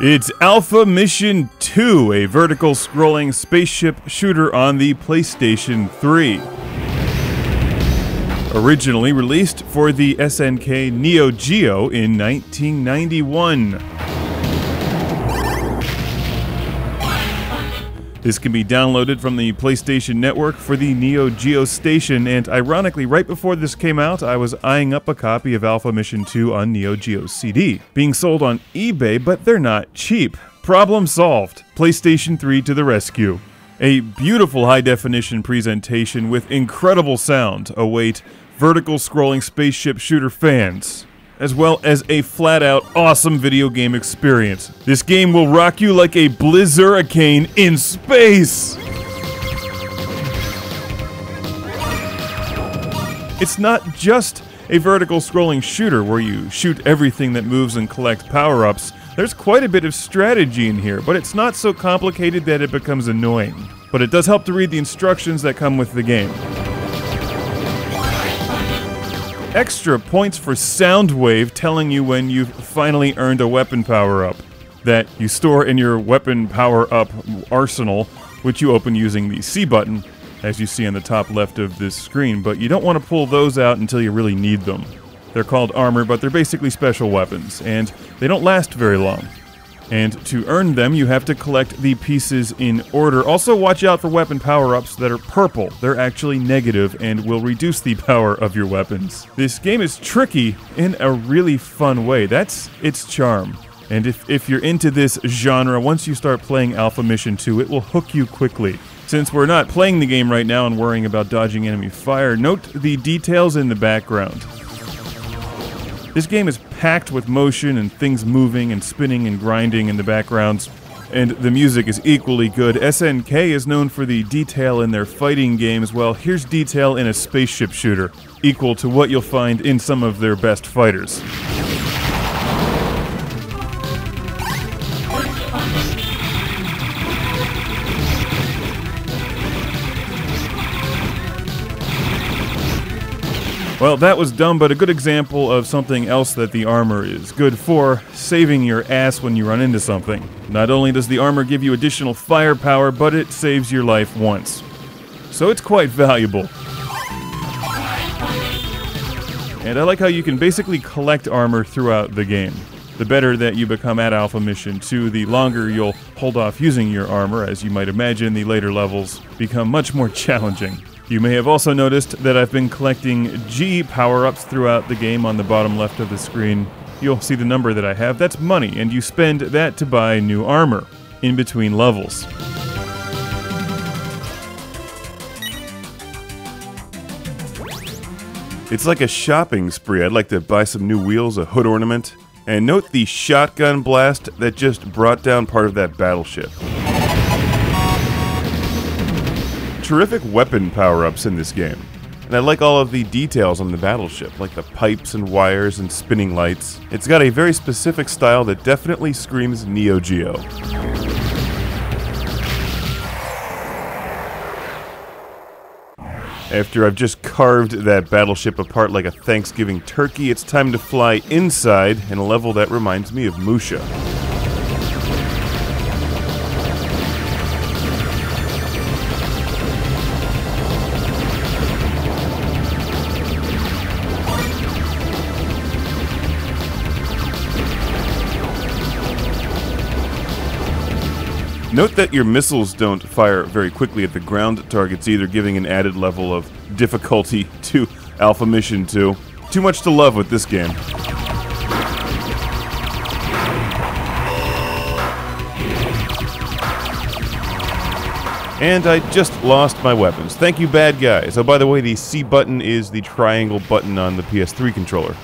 It's Alpha Mission 2, a vertical scrolling spaceship shooter on the PlayStation 3. Originally released for the SNK Neo-Geo in 1991. This can be downloaded from the PlayStation Network for the Neo-Geo station, and ironically, right before this came out, I was eyeing up a copy of Alpha Mission 2 on Neo-Geo CD, being sold on eBay, but they're not cheap. Problem solved. PlayStation 3 to the rescue. A beautiful high-definition presentation with incredible sound await vertical scrolling spaceship shooter fans, as well as a flat-out awesome video game experience. This game will rock you like a blizzurricane in space! It's not just a vertical scrolling shooter where you shoot everything that moves and collect power-ups. There's quite a bit of strategy in here, but it's not so complicated that it becomes annoying. But it does help to read the instructions that come with the game. Extra points for Soundwave telling you when you've finally earned a weapon power-up that you store in your weapon power-up arsenal, which you open using the C button, as you see on the top left of this screen, but you don't want to pull those out until you really need them. They're called armor, but they're basically special weapons, and they don't last very long. And to earn them, you have to collect the pieces in order. Also, watch out for weapon power-ups that are purple. They're actually negative and will reduce the power of your weapons. This game is tricky in a really fun way. That's its charm. And if you're into this genre, once you start playing Alpha Mission 2, it will hook you quickly. Since we're not playing the game right now and worrying about dodging enemy fire, note the details in the background. This game is packed with motion and things moving and spinning and grinding in the backgrounds, and the music is equally good. SNK is known for the detail in their fighting games. Well, here's detail in a spaceship shooter, equal to what you'll find in some of their best fighters. Well, that was dumb, but a good example of something else that the armor is good for, saving your ass when you run into something. Not only does the armor give you additional firepower, but it saves your life once. So it's quite valuable. And I like how you can basically collect armor throughout the game. The better that you become at Alpha Mission 2, the longer you'll hold off using your armor. As you might imagine, the later levels become much more challenging. You may have also noticed that I've been collecting G power-ups throughout the game on the bottom left of the screen. You'll see the number that I have. That's money, and you spend that to buy new armor in between levels. It's like a shopping spree. I'd like to buy some new wheels, a hood ornament, and note the shotgun blast that just brought down part of that battleship. Terrific weapon power-ups in this game, and I like all of the details on the battleship, like the pipes and wires and spinning lights. It's got a very specific style that definitely screams Neo-Geo. After I've just carved that battleship apart like a Thanksgiving turkey, it's time to fly inside in a level that reminds me of Musha. Note that your missiles don't fire very quickly at the ground targets either, giving an added level of difficulty to Alpha Mission 2. Too much to love with this game. And I just lost my weapons. Thank you, bad guys. Oh, by the way, the C button is the triangle button on the PS3 controller.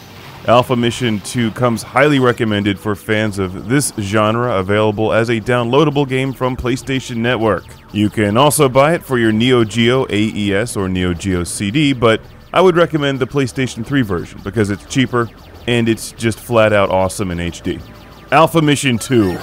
Alpha Mission 2 comes highly recommended for fans of this genre, available as a downloadable game from PlayStation Network. You can also buy it for your Neo-Geo AES or Neo-Geo CD, but I would recommend the PlayStation 3 version because it's cheaper and it's just flat out awesome in HD. Alpha Mission 2.